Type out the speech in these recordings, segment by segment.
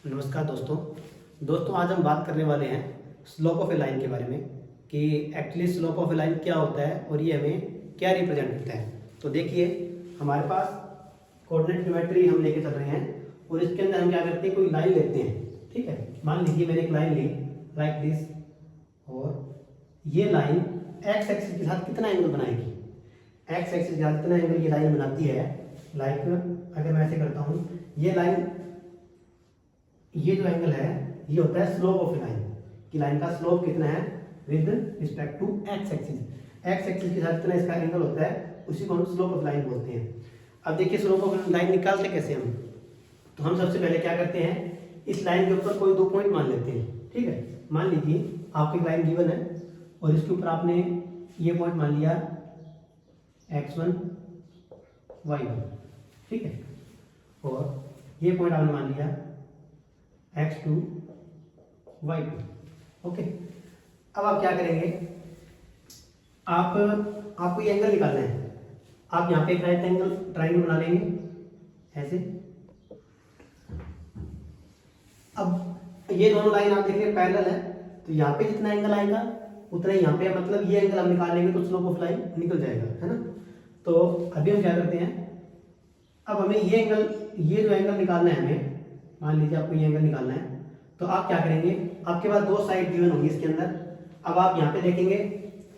नमस्कार दोस्तों आज हम बात करने वाले हैं स्लोप ऑफ ए लाइन के बारे में कि actually slope of A line क्या होता है और ये हमें क्या रिप्रेजेंट करता है। तो देखिए हमारे पास कोऑर्डिनेट ज्योमेट्री हम लेके चल रहे हैं और इसके अंदर हम क्या करते हैं, कोई लाइन लेते हैं। ठीक है, मान लीजिए मैंने एक लाइन ली लाइक दिस, और ये लाइन एक्स एक्सिस के साथ कितना एंगल बनाएगी, एक्स एक्सिस के साथ कितना एंगल ये लाइन बनाती है। लाइक अगर मैं ऐसे करता हूँ, ये लाइन, ये जो एंगल है ये होता है स्लोप ऑफ लाइन कि लाइन का स्लोप कितना है with respect to X axis. X axis के साथ कितना इसका एंगल होता है, उसी को हम स्लोप ऑफ लाइन बोलते हैं। अब देखिए स्लोप ऑफ लाइन निकालते कैसे हम, तो हम सबसे पहले क्या करते हैं, इस लाइन के ऊपर कोई दो पॉइंट मान लेते हैं। ठीक है, मान लीजिए आपकी लाइन गिवन है और इसके ऊपर आपने ये पॉइंट मान लिया x1 y1। ठीक है, और ये पॉइंट आपने मान लिया x2 y2। ओके, अब आप क्या करेंगे, आपको ये एंगल निकालना है। आप यहाँ पे एक राइट एंगल ट्राइंगल बना लेंगे ऐसे। अब ये दोनों लाइन आप देखेंगे पैरेलल है, तो यहाँ पे जितना एंगल आएगा उतना ही यहाँ पे, मतलब ये एंगल हम निकाल लेंगे तो स्लोप ऑफ लाइन निकल जाएगा, है ना। तो अभी हम क्या करते हैं, अब हमें ये एंगल, ये जो एंगल निकालना है हमें, मान लीजिए आपको ये एंगल निकालना है, तो आप क्या करेंगे, आपके पास दो साइड गिवन होंगी इसके अंदर। अब आप यहाँ पे देखेंगे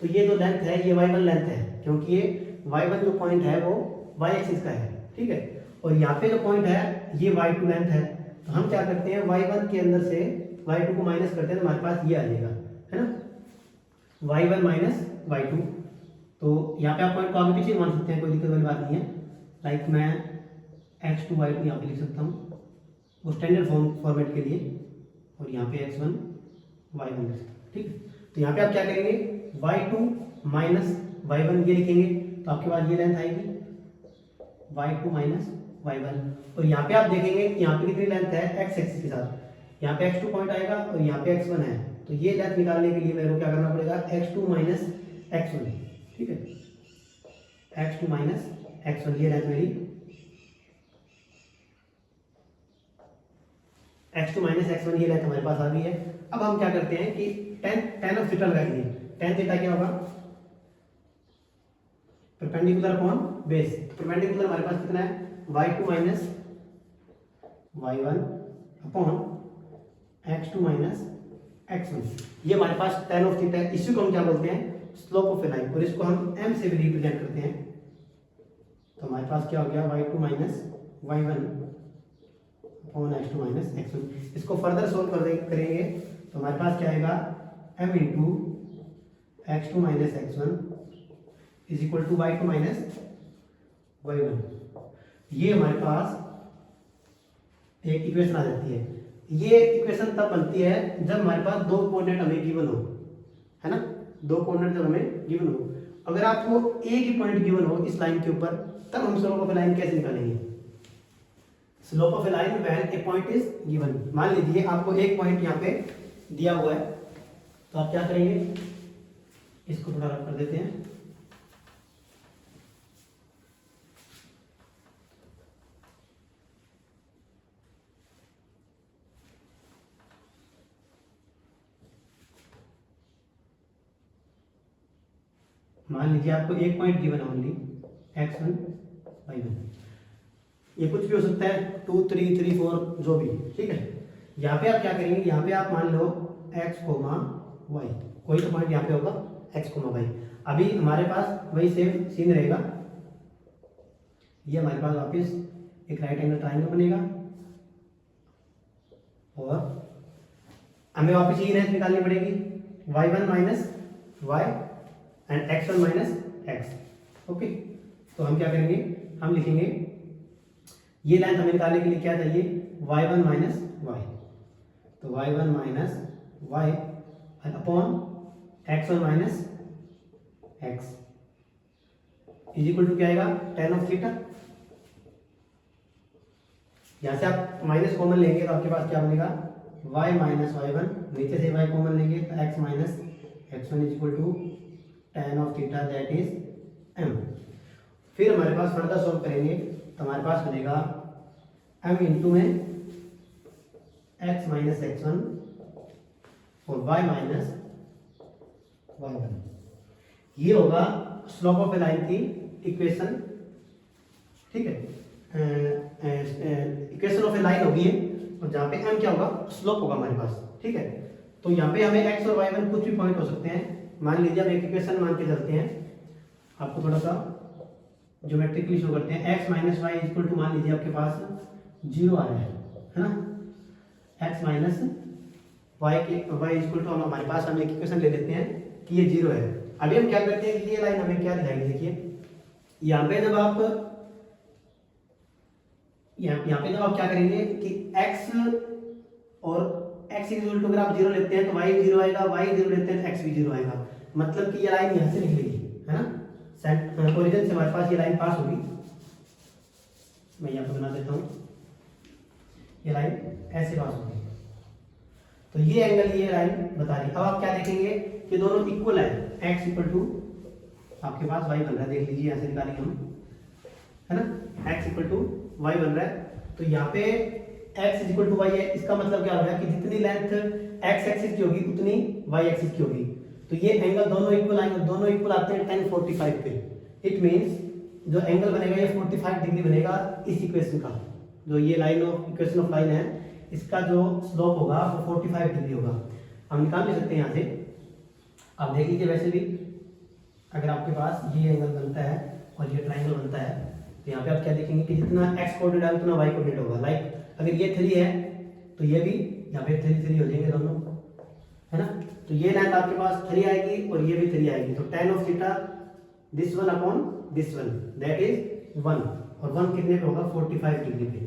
तो ये जो लेंथ है ये y1 लेंथ है, क्योंकि ये y1 जो पॉइंट है वो y एक्सिस का है। ठीक है, और यहाँ पे जो पॉइंट है ये y2 लेंथ है। तो हम क्या करते हैं, y1 के अंदर से y2 को माइनस करते हैं तो हमारे पास ये आ जाएगा, है ना, y1 माइनस y2। तो यहाँ पे आप पॉइंट को आगे पीछे मान सकते हैं, कोई दिक्कत वाली बात नहीं है। लाइक मैं x2 y2 यहाँ पे लिख सकता हूँ वो स्टैंडर्ड फॉर्मेट के लिए, और यहाँ पे x1 y1 लिख सकते हैं। ठीक है, तो यहाँ पे आप क्या करेंगे, y2 माइनस y1 ये लिखेंगे, तो आपके पास ये लेंथ आएगी y2 माइनस y1। और यहाँ पे आप देखेंगे यहाँ पे कितनी लेंथ है x एक्सिस के साथ, यहाँ पे x2 पॉइंट आएगा और यहाँ पे x1 है। तो ये लेंथ निकालने के लिए मेरे को क्या करना पड़ेगा, x2 माइनस x1। ठीक है, x2 माइनस x1, ये लेंथ मेरी x2 माइनस x1, ये लेंथ हमारे पास आ गई है। अब हम क्या करते हैं कि tan ऑफ थीटा लगाएंगे। tan थीटा क्या होगा, परपेंडिकुलर अपॉन बेस। परपेंडिकुलर हमारे पास कितना है, y2 minus y1 upon x2 minus x1। ये हमारे पास tan ऑफ थीटा है, इसी को हम क्या बोलते हैं, स्लोप ऑफ ए लाइन, और इसको हम m से भी रिप्रेजेंट करते हैं। तो हमारे पास क्या हो गया, y2 minus y1 upon x2 minus x1। इसको फर्दर सोल्व करेंगे तो हमारे पास क्या आएगा, m into x2 minus x1 is equal to y2 minus y1। ये हमारे पास एक इक्वेशन आ जाती है। ये इक्वेशन तब बनती है जब हमारे पास दो कोऑर्डिनेट हमें गिवन हो, है ना, दो कोऑर्डिनेट जब हमें गिवन हो। अगर आपको एक ही पॉइंट गिवन हो इस लाइन के ऊपर, तब हम स्लोप ऑफ ए लाइन कैसे निकालेंगे। Slope of A line when A point is given. मान लीजिए आपको एक पॉइंट यहाँ पे दिया हुआ है, तो आप क्या करेंगे, इसको थोड़ा रख कर देते हैं। मान लीजिए आपको एक पॉइंट गिवन है ओनली x1 y1, ये कुछ भी हो सकता है 2 3 3 4 जो भी। ठीक है, यहाँ पे आप क्या करेंगे, यहाँ पे आप मान लो x, y, कोई तो पॉइंट यहाँ पे होगा x, y। अभी हमारे पास वही सेम सीन रहेगा, ये हमारे पास वापस एक राइट एंगल ट्राइंगल बनेगा और हमें वापस ये लेंथ निकालनी पड़ेगी y1 minus y and x1 minus x। Okay, तो हम क्या करेंगे, हम लिखेंगे ये लेंथ हमें निकालने के लिए क्या चाहिए, y1 माइनस y। तो y1 minus y upon x1 minus x is equal to क्या आएगा, tan ऑफ थीटा। यहाँ से आप माइनस कॉमन लेंगे तो आपके पास क्या बनेगा, y माइनस y1, नीचे से y कॉमन लेंगे तो x minus x1 is equal to tan of theta that is m। फिर हमारे पास फर्दर सॉल्व करेंगे तो हमारे पास बनेगा m इंटू में x माइनस x1 और y माइनस y1। ये होगा स्लोप ऑफ ए लाइन की इक्वेशन, ठीक है, इक्वेशन ऑफ ए लाइन होगी ये, और जहाँ पे m क्या होगा, स्लोप होगा हमारे पास, ठीक है। तो यहाँ पे हमें x और y1 कुछ भी पॉइंट हो सकते हैं। मान लीजिए हम एक इक्वेशन मान के चलते हैं, आपको थोड़ा सा ज्योमेट्रिकली शो करते हैं। x minus Y equal to, मान लीजिए आपके पास 0 आ रहा है ना, x minus Y equal to, हम हमारे पास हम एक इक्वेशन ले लेते हैं कि ये 0 है। अभी हम क्या करते हैं कि ये लाइन हमें क्या दिखाएगी, देखिए यहाँ पे जब आप क्या करेंगे कि x और x इक्वल टू अगर आप 0 लेते हैं तो y 0 आएगा, y 0 लेते हैं तो x भी 0 आएगा। मतलब कि ये लाइन यहाँ से निकलेगी, है ना, ओरिजिन से हमारे पास ये लाइन पास होगी। मैं यहाँ पे बना देता हूँ, ये लाइन ऐसे पास होगी, तो ये एंगल ये लाइन बता रही है। अब आप क्या देखेंगे कि दोनों इक्वल है, x इक्वल टू आपके पास y बन रहा है, देख लीजिए यहाँ से निकालेंगे हम, है ना, x इक्वल टू y बन रहा है। तो यहाँ पे x इक्वल टू y है, इसका मतलब क्या हो गया कि जितनी लेंथ x एक्सिस की होगी उतनी y एक्सिस की होगी। तो ये एंगल दोनों इक्वल आएंगे, दोनों इक्वल आते हैं tan 45 पे। इट मींस जो एंगल बनेगा ये 45 डिग्री बनेगा इस इक्वेशन का, जो ये line of equation of line है, इसका जो स्लोप होगा वो 45 डिग्री होगा। हम निकाल भी सकते हैं यहाँ से, आप देख लीजिए। वैसे भी अगर आपके पास ये एंगल बनता है और ये ट्राइंगल बनता है, तो यहाँ पे आप क्या देखेंगे कि जितना x कोऑर्डिनेट है उतना y कोऑर्डिनेट होगा। लाइक अगर ये 3 है तो ये भी यहाँ पे 3 हो जाएंगे दोनों, है ना। तो ये लाइन आपके पास 3 आएगी और ये भी 3 आएगी, तो tan of theta this one upon this one that is 1, और 1 कितने पे होगा, 45 डिग्री पे।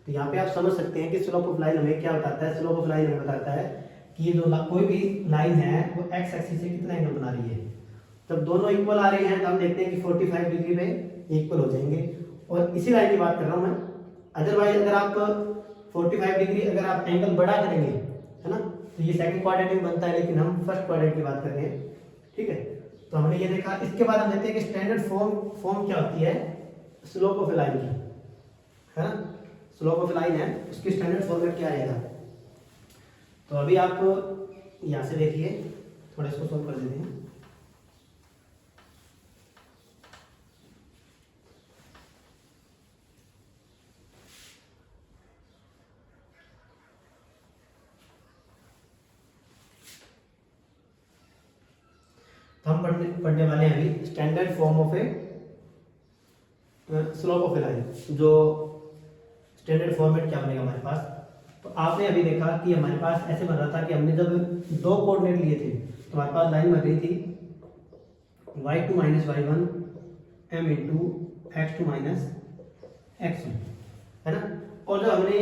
तो यहाँ पे आप समझ सकते हैं कि स्लोप ऑफ लाइन हमें क्या बताता है। स्लोप ऑफ लाइन हमें बताता है कि ये जो कोई भी लाइन है वो x एक्सिस से कितना एंगल बना रही है। जब दोनों इक्वल आ रहे हैं तो हम देखते हैं कि 45 डिग्री पे इक्वल हो जाएंगे। और इसी लाइन की बात कर रहा हूँ मैं। अदरवाइज अगर आप 45 डिग्री अगर आप एंगल बड़ा करेंगे, है ना, तो ये सेकंड क्वाड्रेंट में बनता है, लेकिन हम फर्स्ट क्वाड्रेंट की बात कर रहे हैं, ठीक है। तो हमने ये देखा। इसके बाद हम देखते हैं कि स्टैंडर्ड फॉर्म क्या होती है स्लोप ऑफ लाइन की, है ना। स्लोप ऑफ लाइन है, उसकी स्टैंडर्ड फॉर्मेट क्या रहेगा। तो अभी आप यहाँ से देखिए, थोड़ा इसको सोल्व कर देते हैं। तो हम पढ़ने वाले हैं अभी standard form of A slope of A line. जो स्टैंडर्ड फॉर्मेट क्या बनेगा हमारे पास, तो आपने अभी देखा कि हमारे पास ऐसे बन रहा था कि हमने जब 2 कोऑर्डिनेट लिए थे तो हमारे पास लाइन बन रही थी y2 minus y1 m into x2 minus x1, है ना। और जब हमने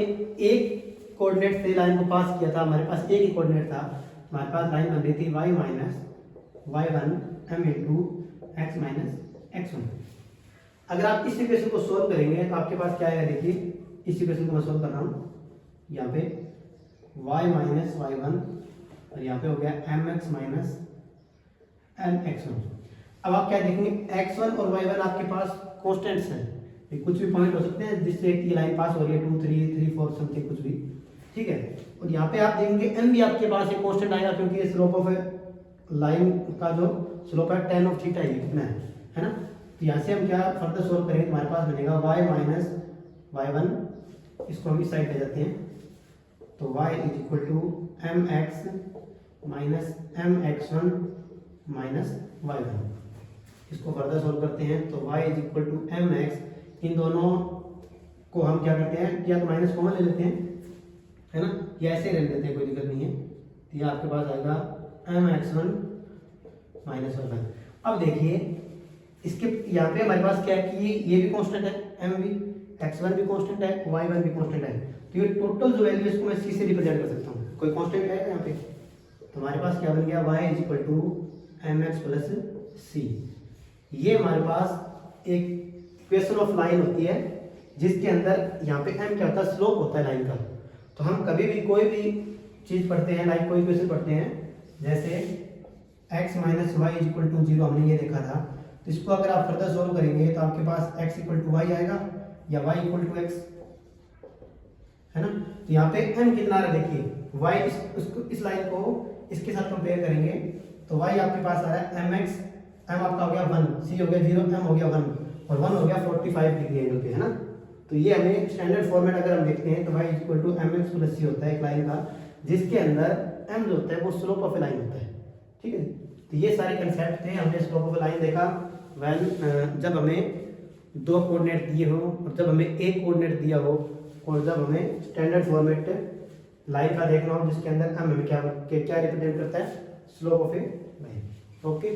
एक कोऑर्डिनेट से लाइन को पास किया था, हमारे पास एक ही कोऑर्डिनेट था, हमारे पास लाइन बन रही थी y minus y1 m into x minus x1। अगर आप इस इक्वेशन को सोल्व करेंगे तो आपके पास क्या आएगा, देखिए इस इक्वेशन को मैं सोल्व कर रहा हूँ। यहाँ पे y माइनस y1 और यहाँ पे हो गया mx माइनस mx1। अब आप क्या देखेंगे, x1 और y1 आपके पास कॉन्स्टेंट्स हैं, ये कुछ भी पॉइंट हो सकते हैं जिससे ये लाइन पास हो रही है, 2 3 3 4 समथिंग कुछ भी, ठीक है। और यहाँ पे आप देखेंगे m भी आपके पास एक कॉन्स्टेंट आएगा, क्योंकि ये स्लोप ऑफ लाइन का जो स्लोप है tan ऑफ थीटा है, कितना है ना। तो यहाँ से हम क्या फर्दर सोल्व करेंगे, हमारे पास बनेगा y माइनस y1, इसको हम इस साइड ले जाते हैं, तो y is equal to mx minus mx1 minus y1। इसको फर्दर सोल्व करते हैं तो y is equal to mx, इन दोनों को हम क्या करते हैं, या तो माइनस कॉमन ले लेते हैं, है ना, या ऐसे रहने देते हैं, कोई दिक्कत नहीं है। तो ये आपके पास आएगा mx1 माइनस y1। अब देखिए इसके यहाँ पे हमारे पास क्या है कि ये भी कांस्टेंट है, m भी, x1 भी कांस्टेंट है, y1 भी कांस्टेंट है। तो ये टोटल जो वैल्यू इसको मैं c से रिप्रेजेंट कर सकता हूँ। कोई कांस्टेंट है यहाँ पे, तो हमारे पास क्या बन गया, y is equal to mx plus c। ये हमारे पास एक इक्वेशन ऑफ लाइन होती है जिसके अंदर यहाँ पे m क्या होता है, स्लोप होता है लाइन का। तो हम कभी भी कोई भी चीज़ पढ़ते हैं, लाइक कोई इक्वेशन पढ़ते हैं, जैसे x minus Y is equal to 0 हमने ये देखा था, तो इसको अगर आप फर्दर सोल्व करेंगे तो आपके पास x इक्वल टू वाई आएगा या y इक्वल टू एक्स, है ना। तो यहाँ पे m कितना आ रहा है देखिए, y इस लाइन को इसके साथ कंपेयर करेंगे तो y आपके पास आ रहा है mx, m आपका हो गया 1, c हो गया 0, m हो गया 1 और 1 हो गया 45 डिग्री एंगल पे, है ना। तो ये हमें स्टैंडर्ड फॉर्मेट अगर हम देखते हैं तो y equal to mx plus c होता है एक लाइन का, जिसके अंदर m जो होता है वो स्लोप ऑफ ए लाइन होता है, ठीक है। तो ये सारे कंसेप्ट थे, हमने स्लोप ऑफ ए लाइन देखा जब हमें दो कोऑर्डिनेट दिए हो और जब हमें एक कोऑर्डिनेट दिया हो और जब हमें स्टैंडर्ड फॉर्मेट लाइन का देखना हो जिसके अंदर हम हमें क्या रिप्रेजेंट करता है, slope of A line. Okay.